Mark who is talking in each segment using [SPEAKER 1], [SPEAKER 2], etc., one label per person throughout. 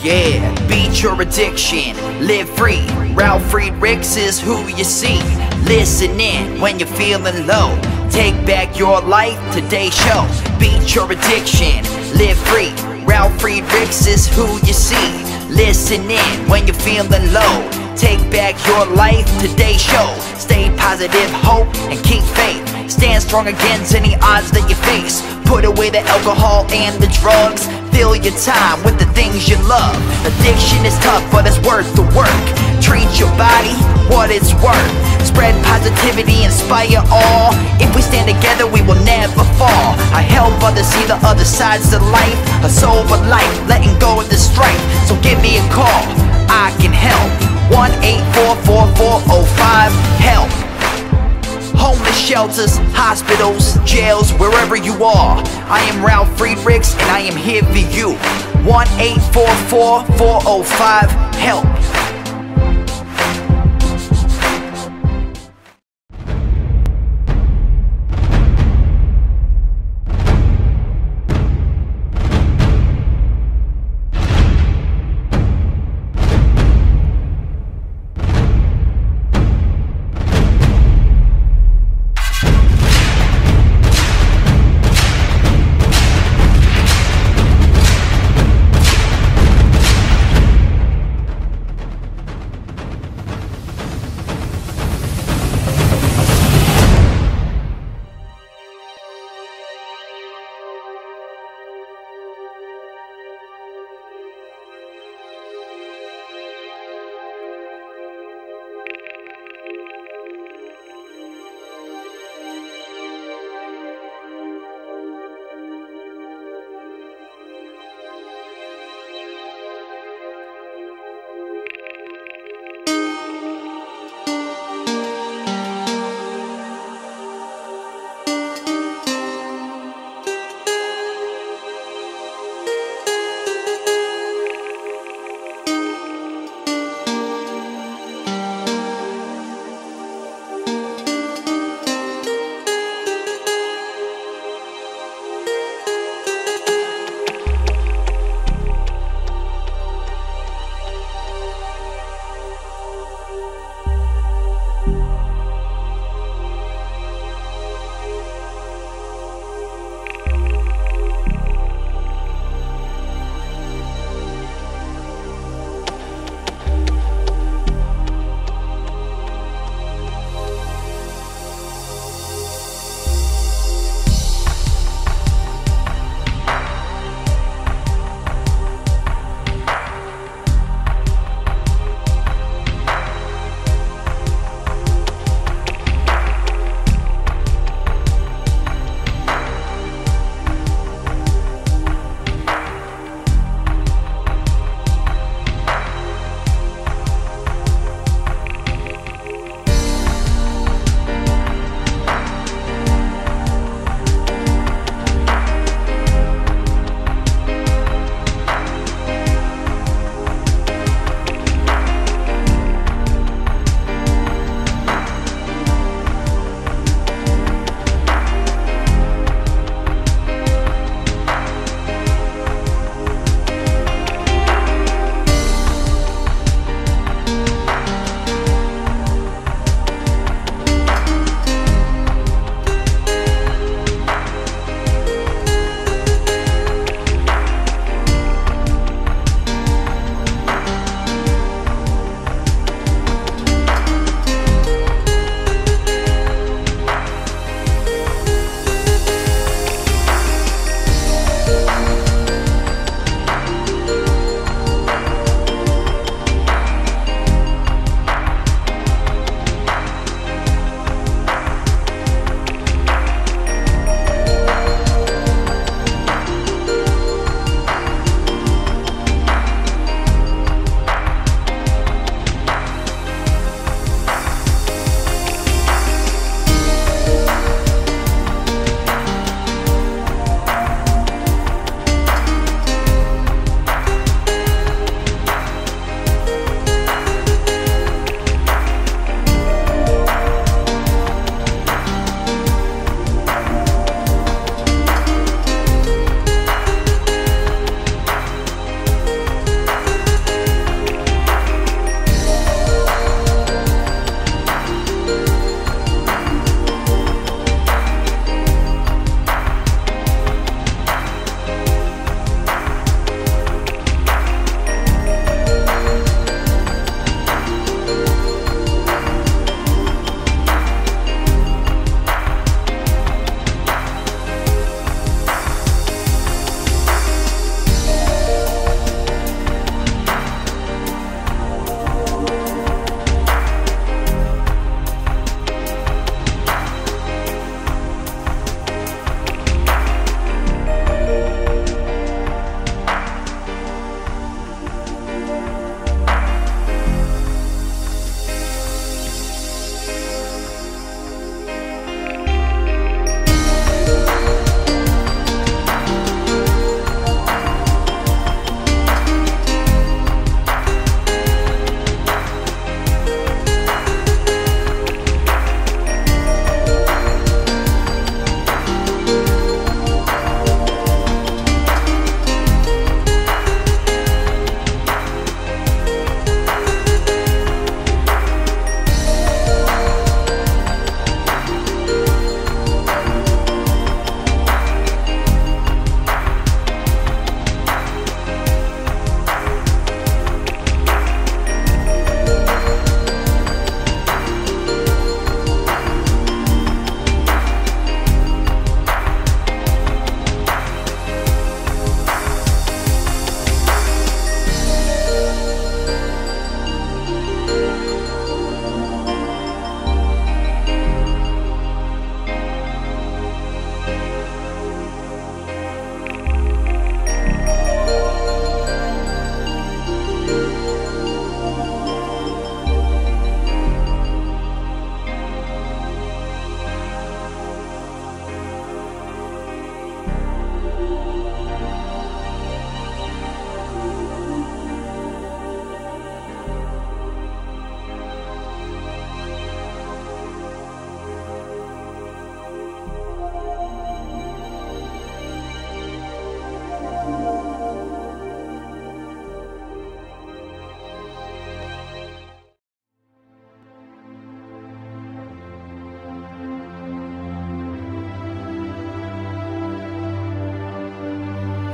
[SPEAKER 1] Yeah, beat your addiction, live free. Ralf Friedrichs is who you see. Listen in when you're feeling low. Take back your life, today's show. Beat your addiction, live free. Ralf Friedrichs is who you see. Listen in when you're feeling low. Take back your life, today's show. Stay positive, hope, and keep faith. Stand strong against any odds that you face. Put away the alcohol and the drugs. Fill your time with the things you love. Addiction is tough, but it's worth the work. Treat your body what it's worth. Spread positivity, inspire all. If we stand together, we will never fall. I help others see the other sides of life. A sober life, letting go of the strife. So give me a call, I can help. 1-844-4405-HELP. Homeless shelters, hospitals, jails, wherever you are. I am Ralf Friedrichs and I am here for you. 1-844-405-HELP.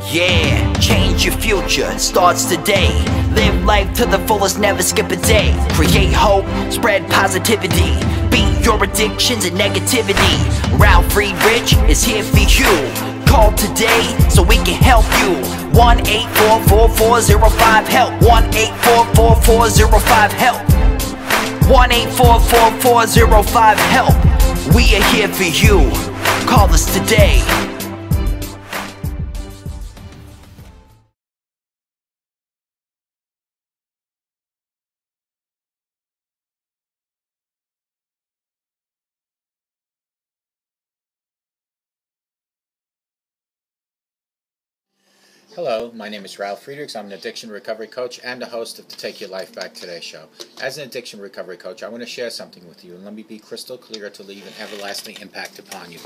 [SPEAKER 1] Yeah, change your future, starts today. Live life to the fullest, never skip a day. Create hope, spread positivity. Beat your addictions and negativity. Ralf Friedrichs is here for you. Call today so we can help you. 1-844-405-HELP. 1-844-405-HELP. 1-844-405-HELP. We are here for you. Call us today.
[SPEAKER 2] Hello, my name is Ralf Friedrichs. I'm an addiction recovery coach and the host of the Take Your Life Back Today show. As an addiction recovery coach, I want to share something with you, and let me be crystal clear to leave an everlasting impact upon you.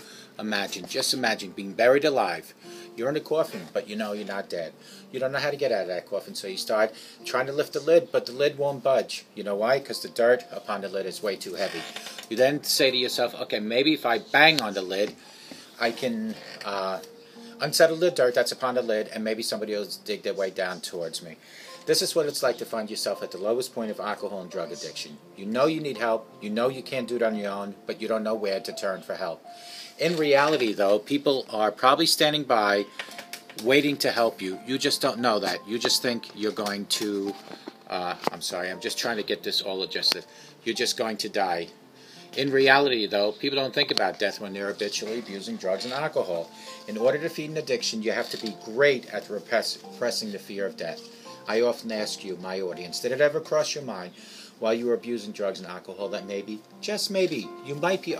[SPEAKER 2] Just imagine being buried alive. You're in a coffin, but you know you're not dead. You don't know how to get out of that coffin, so you start trying to lift the lid, but the lid won't budge. You know why? Because the dirt upon the lid is way too heavy. You then say to yourself, okay, maybe if I bang on the lid, I can unsettle the dirt that's upon the lid, and maybe somebody else dig their way down towards me. This is what it's like to find yourself at the lowest point of alcohol and drug addiction. You know you need help, you know you can't do it on your own, but you don't know where to turn for help. In reality, though, people are probably standing by waiting to help you. You just don't know that. You just think you're going to, I'm sorry, I'm just trying to get this all adjusted. You're just going to die. In reality, though, people don't think about death when they're habitually abusing drugs and alcohol. In order to defeat an addiction, you have to be great at repressing the fear of death. I often ask you, my audience, did it ever cross your mind while you were abusing drugs and alcohol that maybe, just maybe, you might be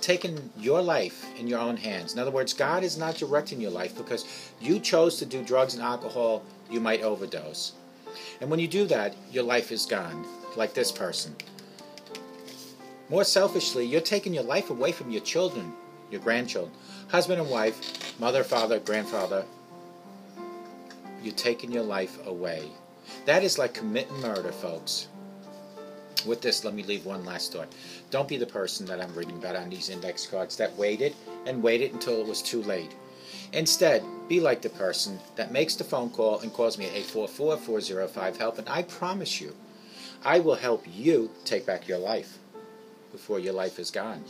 [SPEAKER 2] taking your life in your own hands? In other words, God is not directing your life because you chose to do drugs and alcohol. You might overdose. And when you do that, your life is gone, like this person. More selfishly, you're taking your life away from your children, your grandchildren, husband and wife, mother, father, grandfather. You're taking your life away. That is like committing murder, folks. With this, let me leave one last thought. Don't be the person that I'm reading about on these index cards that waited and waited until it was too late. Instead, be like the person that makes the phone call and calls me at 844-405-HELP, and I promise you, I will help you take back your life before your life is gone.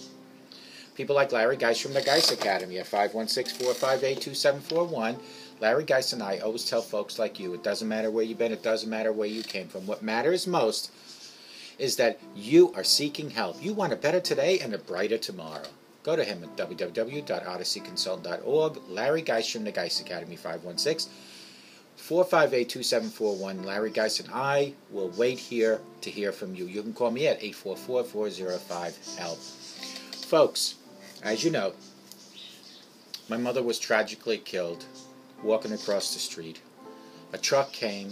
[SPEAKER 2] People like Larry Geist from the Geist Academy at 516-458-2741. Larry Geist and I always tell folks like you, it doesn't matter where you've been, it doesn't matter where you came from. What matters most is that you are seeking help. You want a better today and a brighter tomorrow. Go to him at www.odysseyconsult.org. Larry Geist from the Geist Academy, 516-458-2741. Larry Geist and I will wait here to hear from you. You can call me at 844-405-HELP. Folks, as you know, my mother was tragically killed walking across the street. A truck came,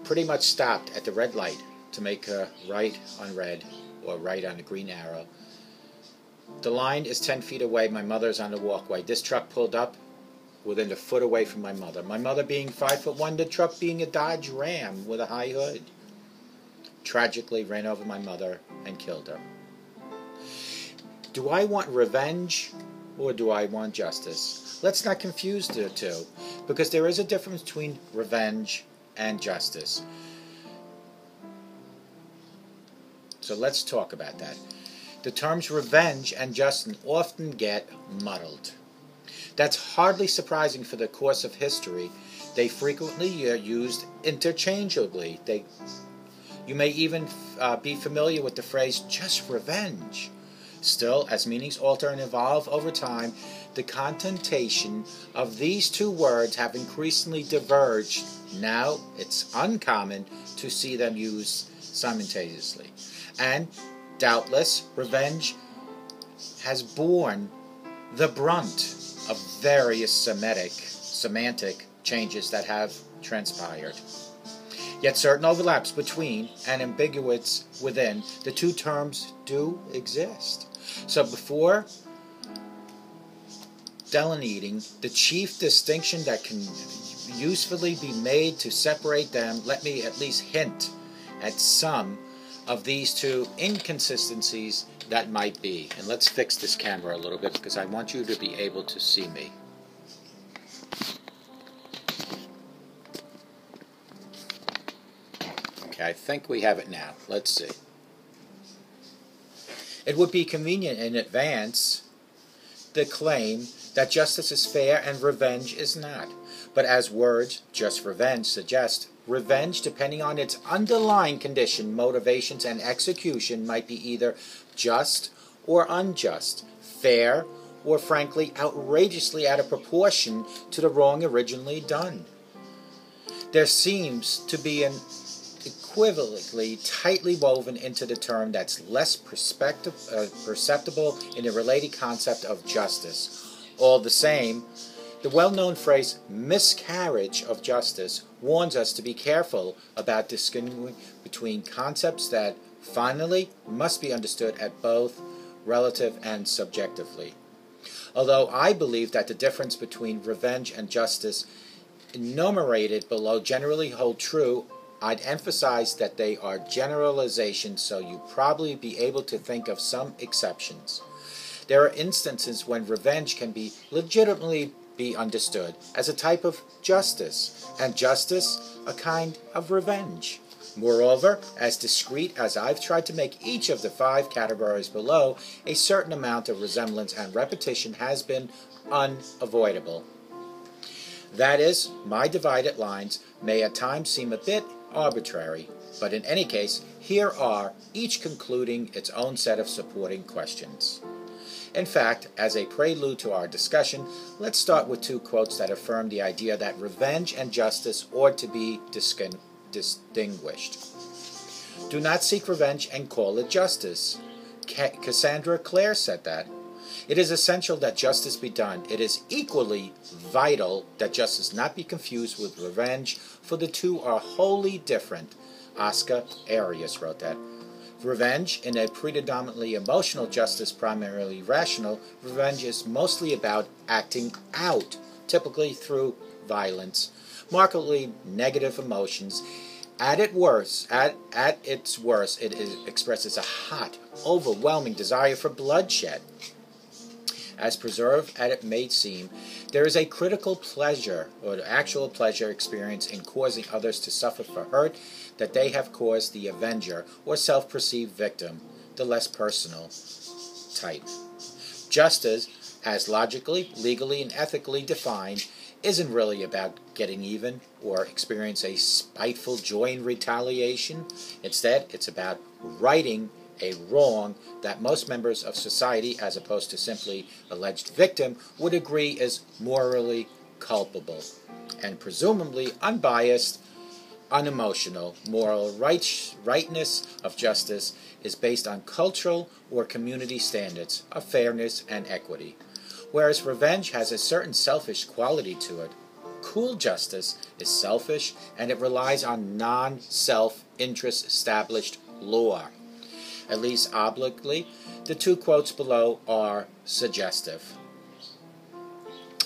[SPEAKER 2] pretty much stopped at the red light to make a right on red or right on the green arrow. The line is 10 feet away. My mother's on the walkway. This truck pulled up within a foot away from my mother. My mother being 5'1", the truck being a Dodge Ram with a high hood, tragically ran over my mother and killed her. Do I want revenge or do I want justice? Let's not confuse the two, because there is a difference between revenge and justice. So let's talk about that. The terms revenge and justice often get muddled. That's hardly surprising for the course of history. They frequently are used interchangeably. You may even be familiar with the phrase, just revenge. Still, as meanings alter and evolve over time, the connotation of these two words have increasingly diverged. Now, it's uncommon to see them used simultaneously. And, doubtless, revenge has borne the brunt of various semantic changes that have transpired. Yet certain overlaps between and ambiguities within the two terms do exist. So before delineating the chief distinction that can usefully be made to separate them, let me at least hint at some of these two inconsistencies that might be. And let's fix this camera a little bit because I want you to be able to see me. Okay, I think we have it now. Let's see. It would be convenient in advance the claim that justice is fair and revenge is not. But as words, just revenge, suggest, revenge, depending on its underlying condition, motivations, and execution, might be either just or unjust, fair or frankly outrageously out of proportion to the wrong originally done. There seems to be an equivocally tightly woven into the term that's less perceptible in the related concept of justice. All the same, the well-known phrase miscarriage of justice warns us to be careful about distinguishing between concepts that finally must be understood at both relative and subjectively. Although I believe that the difference between revenge and justice enumerated below generally hold true, I'd emphasize that they are generalizations, so you probably be able to think of some exceptions. There are instances when revenge can be legitimately be understood as a type of justice, and justice a kind of revenge. Moreover, as discrete as I've tried to make each of the 5 categories below, a certain amount of resemblance and repetition has been unavoidable. That is, my divided lines may at times seem a bit arbitrary, but in any case, here are, each concluding its own set of supporting questions. In fact, as a prelude to our discussion, let's start with 2 quotes that affirm the idea that revenge and justice ought to be distinguished. Do not seek revenge and call it justice. Cassandra Clare said that. It is essential that justice be done. It is equally vital that justice not be confused with revenge, for the two are wholly different. Oscar Arias wrote that. Revenge, in a predominantly emotional justice, primarily rational, revenge is mostly about acting out, typically through violence, markedly negative emotions. At its worst, it expresses a hot, overwhelming desire for bloodshed. As preserved as it may seem, there is a critical pleasure, or actual pleasure experience in causing others to suffer for hurt that they have caused the avenger or self-perceived victim, the less personal type. Justice, as logically, legally, and ethically defined, isn't really about getting even or experience a spiteful joy in retaliation. Instead, it's about righting a wrong that most members of society, as opposed to simply alleged victim, would agree is morally culpable and presumably unbiased, unemotional. Moral rightness of justice is based on cultural or community standards of fairness and equity, whereas revenge has a certain selfish quality to it. Cool justice is selfish, and it relies on non-self-interest established law. At least obliquely, the 2 quotes below are suggestive.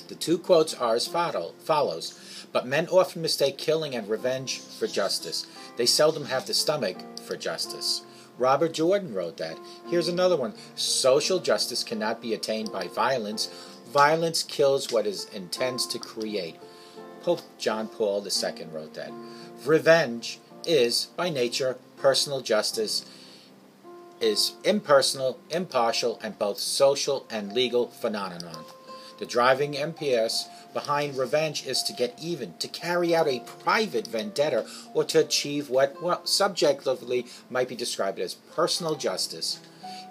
[SPEAKER 2] The 2 quotes are as follows. But men often mistake killing and revenge for justice. They seldom have the stomach for justice. Robert Jordan wrote that. Here's another one. Social justice cannot be attained by violence. Violence kills what it intends to create. Pope John Paul II wrote that. Revenge is, by nature, personal justice, is impersonal, impartial, and both social and legal phenomenon. The driving impetus behind revenge is to get even, to carry out a private vendetta, or to achieve what, subjectively might be described as personal justice.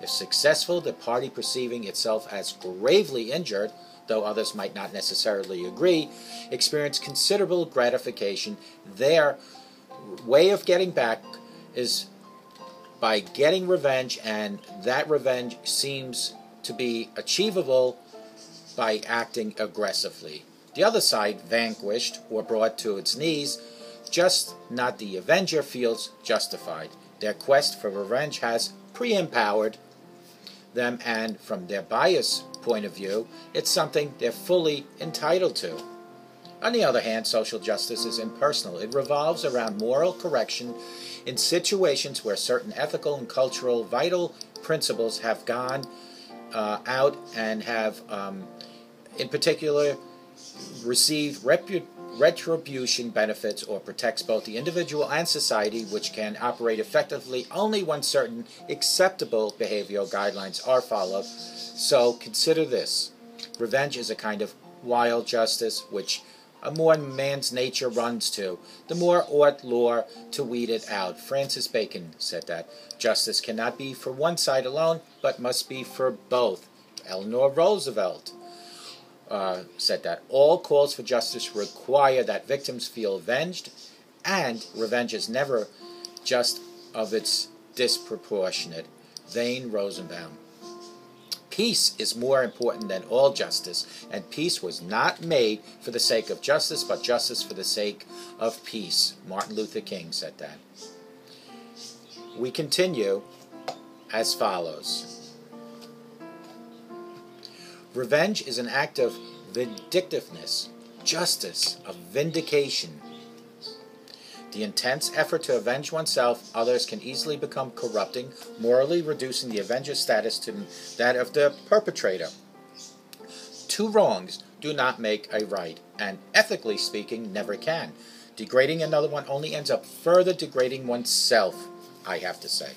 [SPEAKER 2] If successful, the party perceiving itself as gravely injured, though others might not necessarily agree, experience considerable gratification. Their way of getting back is by getting revenge, and that revenge seems to be achievable by acting aggressively. The other side, vanquished or brought to its knees, just not the avenger, feels justified. Their quest for revenge has pre-empowered them, and from their bias point of view, it's something they're fully entitled to. On the other hand, social justice is impersonal. It revolves around moral correction in situations where certain ethical and cultural vital principles have gone out and have, in particular, received retribution benefits or protects both the individual and society, which can operate effectively only when certain acceptable behavioral guidelines are followed. So consider this. Revenge is a kind of wild justice, which a more man's nature runs to, the more ought law to weed it out. Francis Bacon said that. Justice cannot be for one side alone, but must be for both. Eleanor Roosevelt said that. All calls for justice require that victims feel avenged, and revenge is never just of its disproportionate. Vane Rosenbaum. Peace is more important than all justice, and peace was not made for the sake of justice, but justice for the sake of peace. Martin Luther King said that. We continue as follows. Revenge is an act of vindictiveness, justice, of vindication. The intense effort to avenge oneself, others can easily become corrupting, morally reducing the avenger's status to that of the perpetrator. Two wrongs do not make a right, and ethically speaking, never can. Degrading another one only ends up further degrading oneself, I have to say.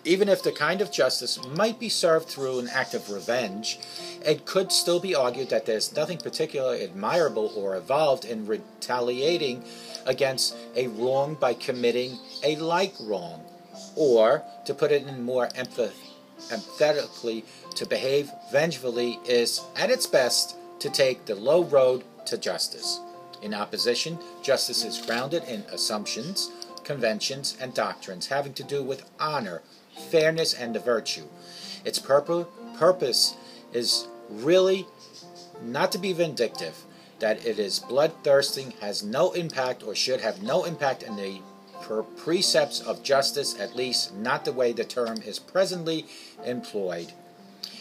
[SPEAKER 2] Even if the kind of justice might be served through an act of revenge, it could still be argued that there's nothing particularly admirable or evolved in retaliating against a wrong by committing a like wrong. Or, to put it in more emphatically, to behave vengefully is, at its best, to take the low road to justice. In opposition, justice is grounded in assumptions, conventions, and doctrines having to do with honor, fairness, and the virtue. Its purpose is really not to be vindictive, that it is bloodthirsty, has no impact or should have no impact in the precepts of justice, at least not the way the term is presently employed.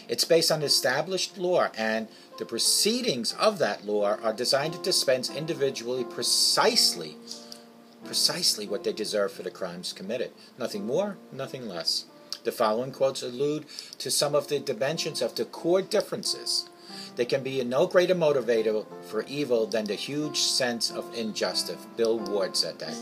[SPEAKER 2] It's based on established law, and the proceedings of that law are designed to dispense individually precisely what they deserve for the crimes committed. Nothing more, nothing less. The following quotes allude to some of the dimensions of the core differences. There can be no greater motivator for evil than the huge sense of injustice. Bill Ward said that.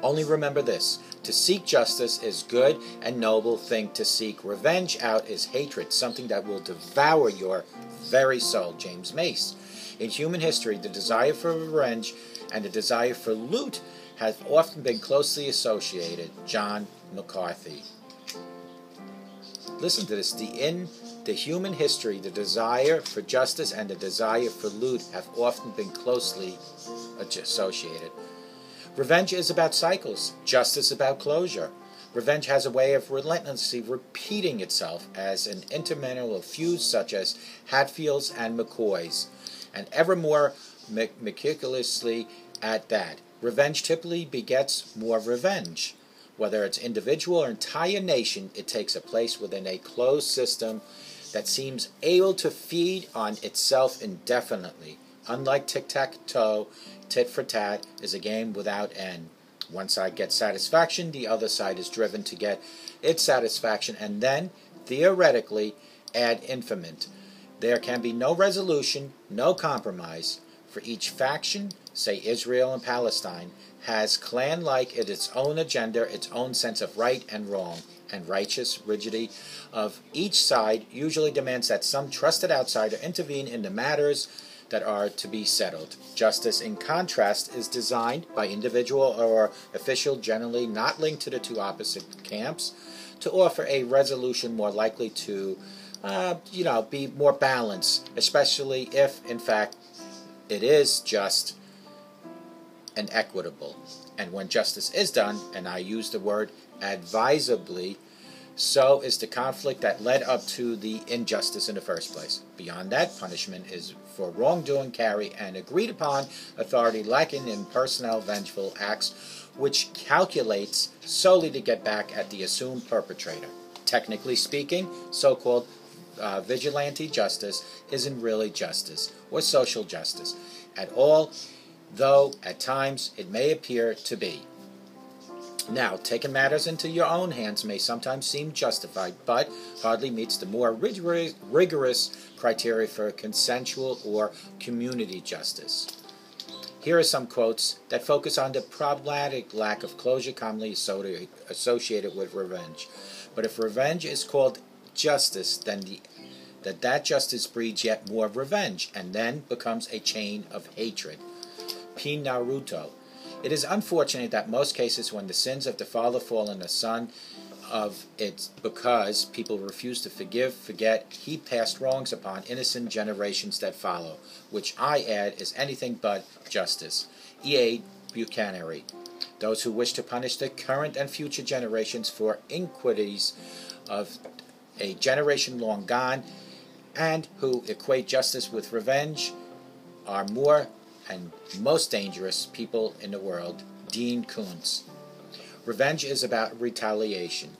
[SPEAKER 2] Only remember this. To seek justice is good and noble thing to seek. Revenge out is hatred, something that will devour your very soul. James Mace. In human history, the desire for revenge and the desire for loot have often been closely associated. John McCarthy. Listen to this. In the human history, the desire for justice and the desire for loot have often been closely associated. Revenge is about cycles. Justice about closure. Revenge has a way of relentlessly repeating itself as an interminable fuse such as Hatfield's and McCoy's, and ever more meticulously at that. Revenge typically begets more revenge. Whether it's individual or entire nation, it takes a place within a closed system that seems able to feed on itself indefinitely. Unlike tic-tac-toe, tit-for-tat is a game without end. One side gets satisfaction, the other side is driven to get its satisfaction, and then, theoretically, ad infinitum. There can be no resolution, no compromise. For each faction, say Israel and Palestine, has clan-like its own agenda, its own sense of right and wrong, and righteous rigidity of each side usually demands that some trusted outsider intervene in the matters that are to be settled. Justice, in contrast, is designed by individual or official, generally not linked to the two opposite camps, to offer a resolution more likely to, be more balanced, especially if, in fact, it is just and equitable. And when justice is done, and I use the word advisably, so is the conflict that led up to the injustice in the first place. Beyond that, punishment is for wrongdoing carry an agreed upon authority lacking in personnel vengeful acts, which calculates solely to get back at the assumed perpetrator. Technically speaking, so-called vigilante justice isn't really justice or social justice at all, though at times it may appear to be. Now, taking matters into your own hands may sometimes seem justified, but hardly meets the more rigorous criteria for consensual or community justice. Here are some quotes that focus on the problematic lack of closure commonly associated with revenge. But if revenge is called justice, then that justice breeds yet more revenge, and then becomes a chain of hatred. P. Naruto. It is unfortunate that most cases when the sins of the father fall on the son of it because people refuse to forgive, forget, heap past wrongs upon innocent generations that follow, which I add is anything but justice. E.A. Buchanan. Those who wish to punish the current and future generations for iniquities of a generation long gone, and who equate justice with revenge, are more and most dangerous people in the world. Dean Koontz. Revenge is about retaliation.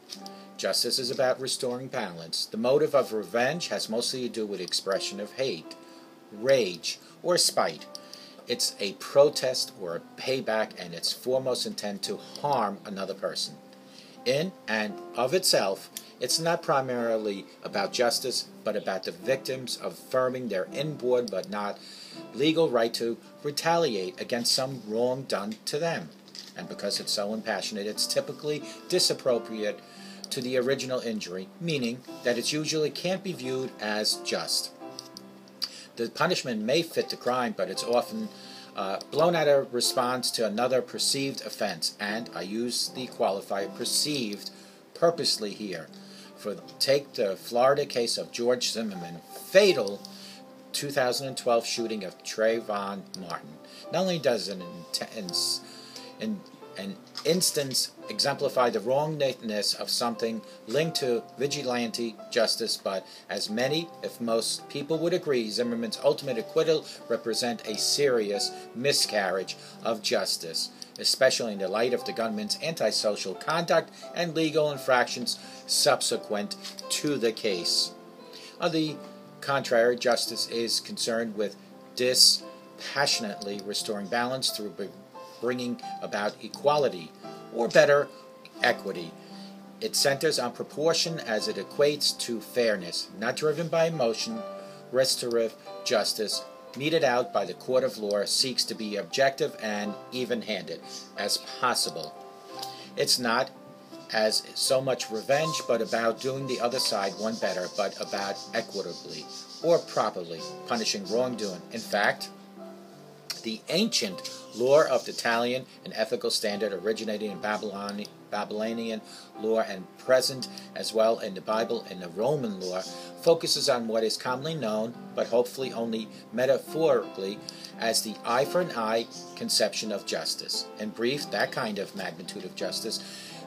[SPEAKER 2] Justice is about restoring balance. The motive of revenge has mostly to do with expression of hate, rage, or spite. It's a protest or a payback, and its foremost intent to harm another person. In and of itself, it's not primarily about justice, but about the victims affirming their inborn but not legal right to retaliate against some wrong done to them. And because it's so impassionate, it's typically disappropriate to the original injury, meaning that it usually can't be viewed as just. The punishment may fit the crime, but it's often blown out of response to another perceived offense, and I use the qualifier perceived purposely here. Take the Florida case of George Zimmerman, fatal 2012 shooting of Trayvon Martin. Not only does an instance exemplify the wrongness of something linked to vigilante justice, but as many, if most people would agree, Zimmerman's ultimate acquittal represent a serious miscarriage of justice, especially in the light of the gunman's antisocial conduct and legal infractions subsequent to the case. On the contrary, justice is concerned with dispassionately restoring balance through bringing about equality, or better, equity. It centers on proportion as it equates to fairness, not driven by emotion. Restorative justice, meted out by the court of law, seeks to be objective and even-handed as possible. It's not as so much revenge, but about doing the other side one better, but about equitably or properly punishing wrongdoing. In fact, the ancient law of the Italian, an ethical standard originating in Babylonian law and present as well in the Bible and the Roman law, focuses on what is commonly known, but hopefully only metaphorically, as the eye for an eye conception of justice. In brief, that kind of magnitude of justice,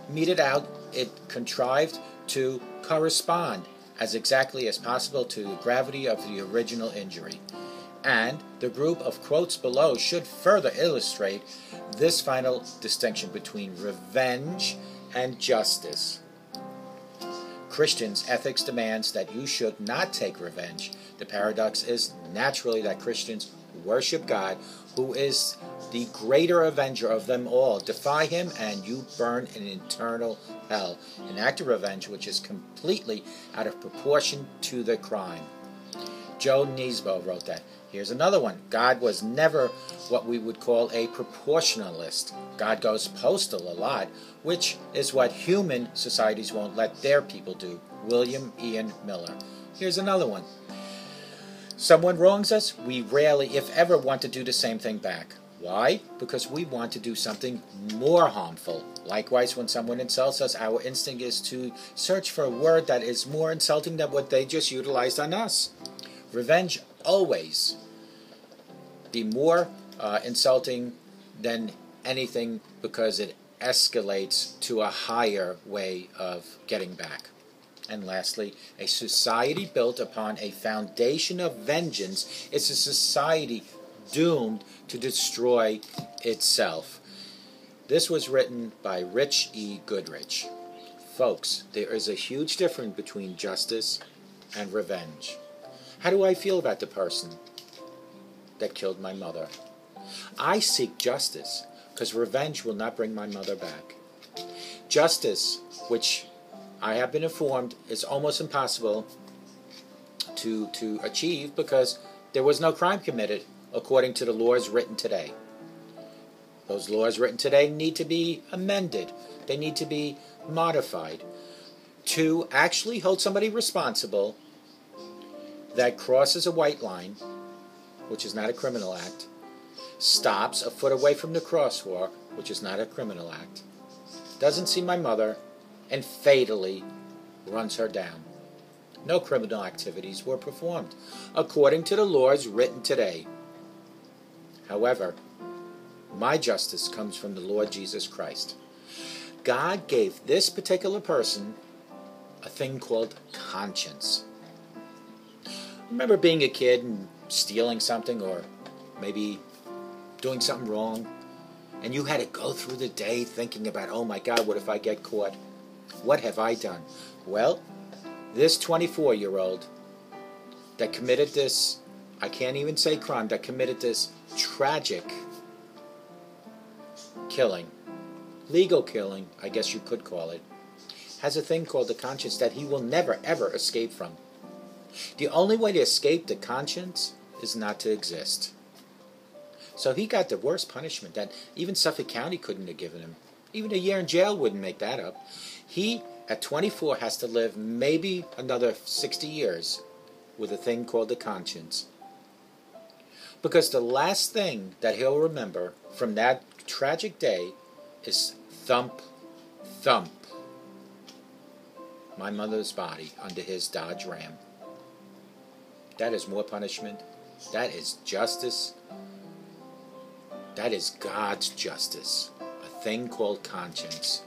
[SPEAKER 2] meted out, it contrived to correspond as exactly as possible to the gravity of the original injury. And the group of quotes below should further illustrate this final distinction between revenge and justice. Christians' ethics demands that you should not take revenge. The paradox is naturally that Christians worship God, who is the greater avenger of them all. Defy him and you burn in eternal hell, an act of revenge which is completely out of proportion to the crime. Joe Nisbo wrote that. Here's another one. God was never what we would call a proportionalist. God goes postal a lot, which is what human societies won't let their people do. William Ian Miller. Here's another one. Someone wrongs us, we rarely, if ever, want to do the same thing back. Why? Because we want to do something more harmful. Likewise, when someone insults us, our instinct is to search for a word that is more insulting than what they just utilized on us. Revenge always be more insulting than anything because it escalates to a higher way of getting back. And lastly, a society built upon a foundation of vengeance is a society doomed to destroy itself. This was written by Rich E. Goodrich. Folks, there is a huge difference between justice and revenge. How do I feel about the person that killed my mother? I seek justice because revenge will not bring my mother back. Justice, which I have been informed is almost impossible to achieve because there was no crime committed according to the laws written today. Those laws written today need to be amended. They need to be modified to actually hold somebody responsible that crosses a white line, which is not a criminal act, stops a foot away from the crosswalk, which is not a criminal act, doesn't see my mother, and fatally runs her down. No criminal activities were performed according to the laws written today. However, my justice comes from the Lord Jesus Christ. God gave this particular person a thing called conscience. Remember being a kid and stealing something or maybe doing something wrong, and you had to go through the day thinking about, oh my God, what if I get caught? What have I done? Well, this 24-year-old that committed this, I can't even say crime, that committed this tragic killing, legal killing, I guess you could call it, has a thing called the conscience that he will never, ever escape from. The only way to escape the conscience is not to exist. So he got the worst punishment that even Suffolk County couldn't have given him. Even a year in jail wouldn't make that up. He, at 24, has to live maybe another 60 years with a thing called the conscience. Because the last thing that he'll remember from that tragic day is thump, thump, my mother's body under his Dodge Ram. That is more punishment. That is justice. That is God's justice. A thing called conscience.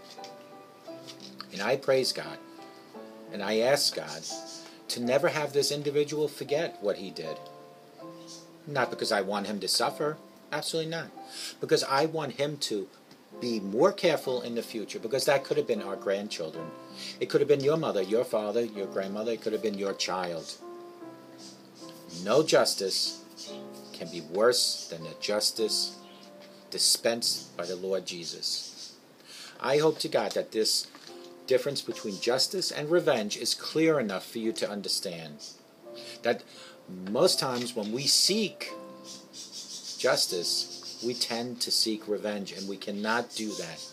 [SPEAKER 2] And I praise God. And I ask God to never have this individual forget what he did. Not because I want him to suffer. Absolutely not. Because I want him to be more careful in the future. Because that could have been our grandchildren. It could have been your mother, your father, your grandmother. It could have been your child. No justice can be worse than the justice dispensed by the Lord Jesus. I hope to God that this difference between justice and revenge is clear enough for you to understand. That most times when we seek justice, we tend to seek revenge, and we cannot do that.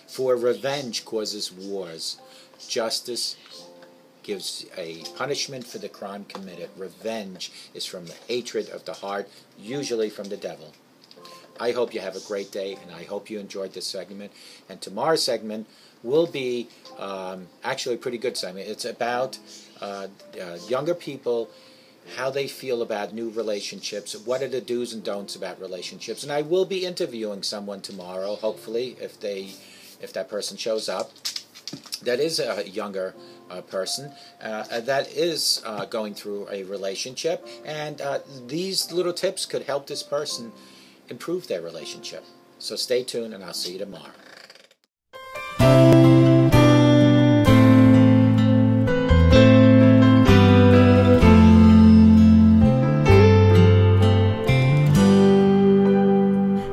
[SPEAKER 2] For revenge causes wars. Justice gives a punishment for the crime committed. Revenge is from the hatred of the heart, usually from the devil. I hope you have a great day, and I hope you enjoyed this segment. And tomorrow's segment will be actually a pretty good segment. It's about younger people, how they feel about new relationships, what are the do's and don'ts about relationships. And I will be interviewing someone tomorrow, hopefully, if that person shows up. That is a younger person that is going through a relationship, and these little tips could help this person improve their relationship. So stay tuned, and I'll see you tomorrow.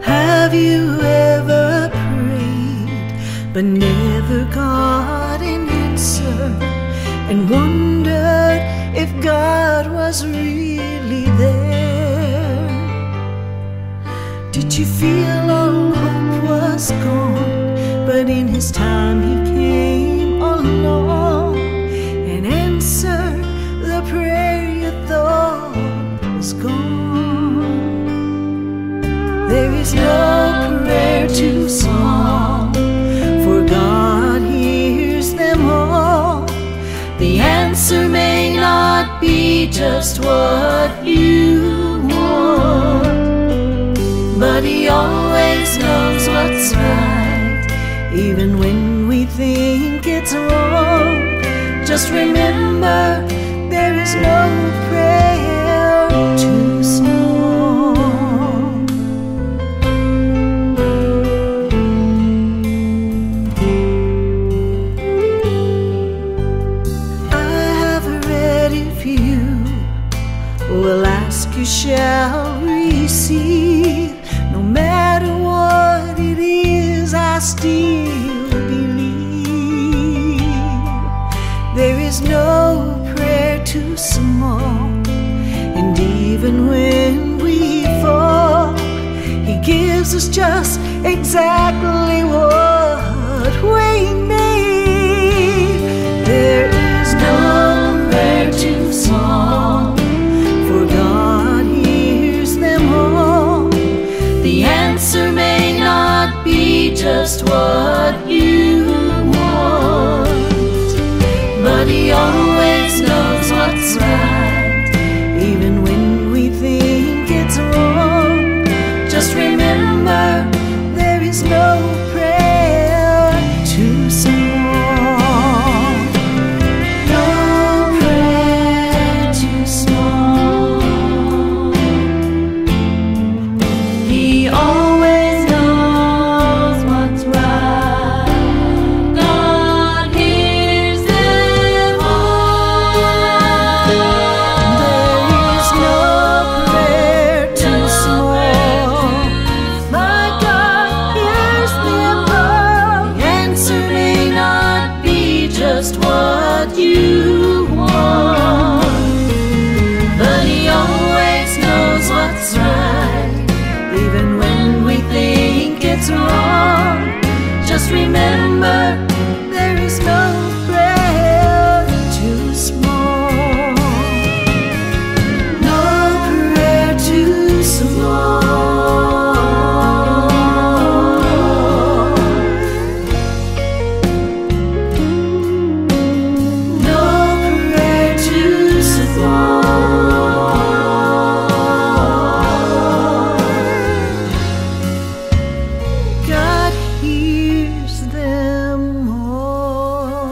[SPEAKER 3] Have you ever prayed but never got an answer, and wondered if God was really there? Did you feel all hope was gone, but in His time He came along and answered the prayer you thought was gone? There is no prayer too small, for God hears them all. The answer may not be just what you want, but He always knows what's right, even when we think it's wrong. Just remember, there is no prayer too small. Will ask, you shall receive. No matter what it is, I still believe. is just exactly what we need. There is no prayer too small, for God hears them all. The answer may not be just what you want, but He always knows what's right, even when we think it's wrong. Just remember, there is no prayer too small. No prayer too small. He always knows what's right. God hears them all. There is no prayer too small. My God hears them all. The answer may not be just what you want, but He always knows what's right, even when we think it's wrong. Just remember, there is no prayer too small. No prayer too small. No prayer too small. God hears them all.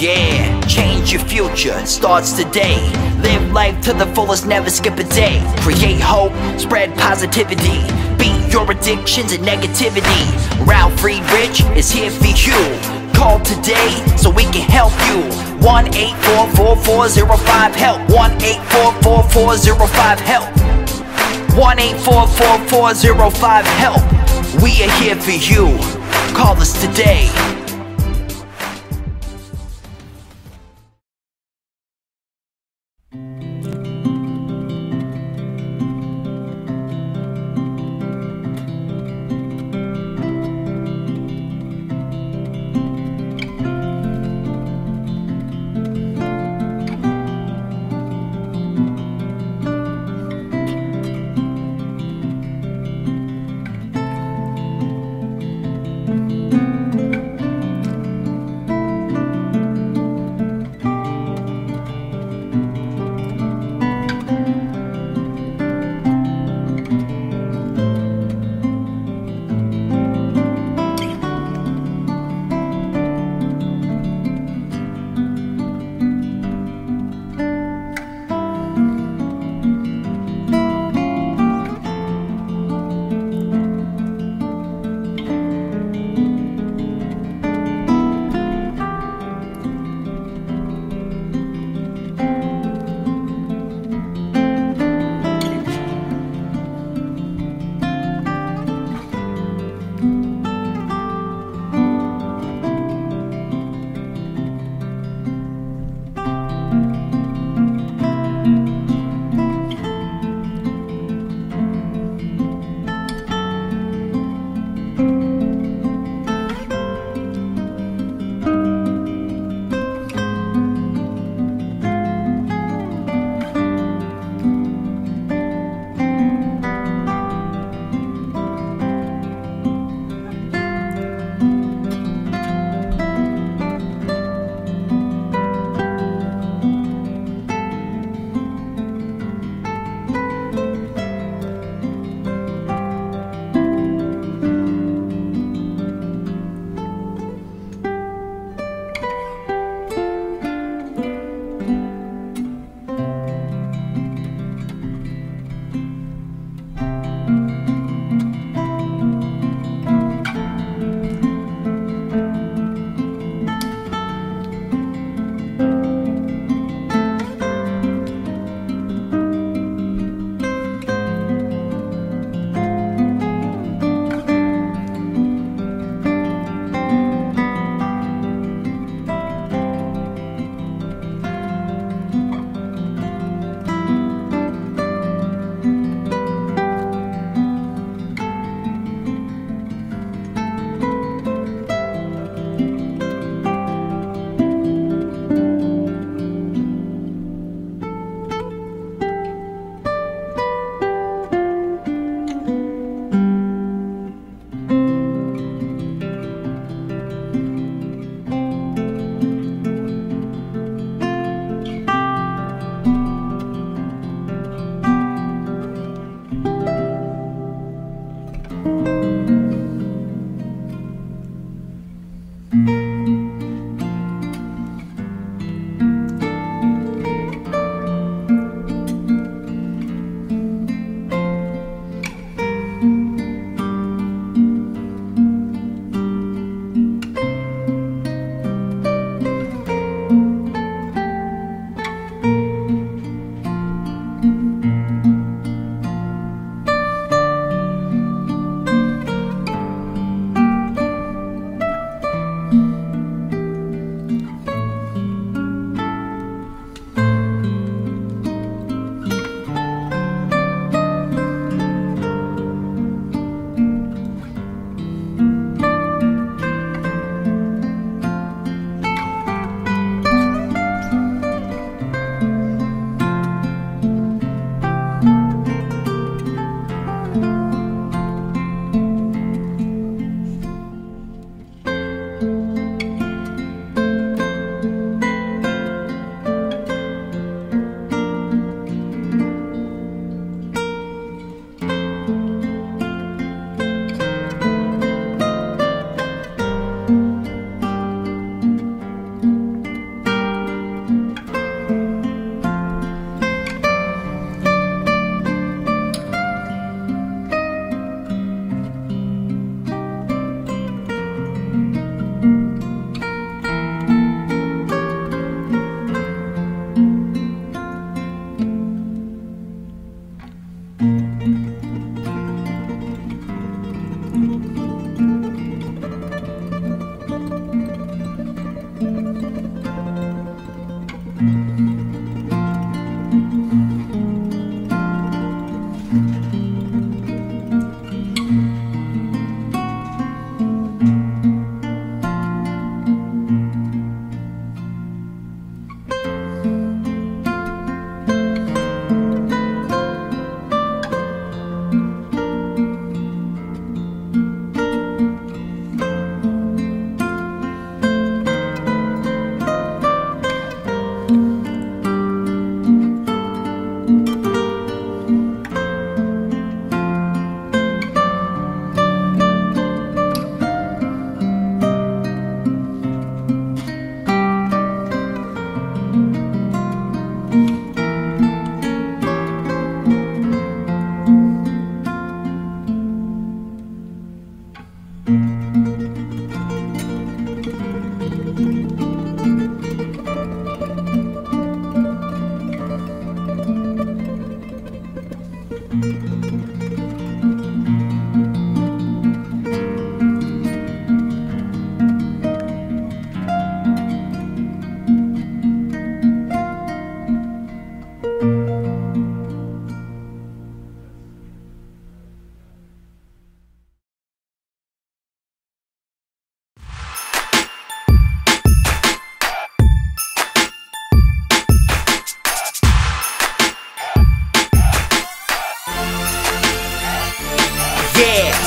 [SPEAKER 1] Yeah, change your future, it starts today. Live life to the fullest, never skip a day. Create hope, spread positivity. Beat your addictions and negativity. Ralf Friedrichs is here for you. Call today so we can help you. 1-844-405-HELP. 1-844-405-HELP. 1-844-405-HELP. We are here for you. Call us today.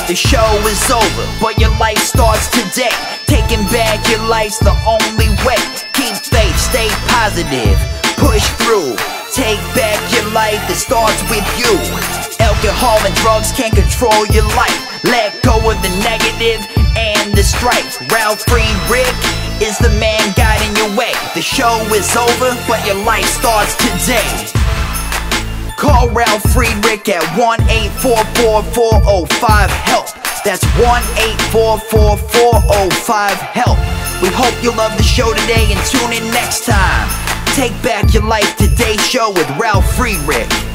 [SPEAKER 1] The show is over, but your life starts today. Taking back your life's the only way. Keep faith, stay positive, push through. Take back your life, it starts with you. Alcohol and drugs can't control your life. Let go of the negative and the strife. Ralf Friedrichs is the man guiding your way. The show is over, but your life starts today. Call Ralf Friedrichs at 1-844-405-HELP. That's 1-844-405-HELP. We hope you love the show today and tune in next time. Take back your life today show with Ralf Friedrichs.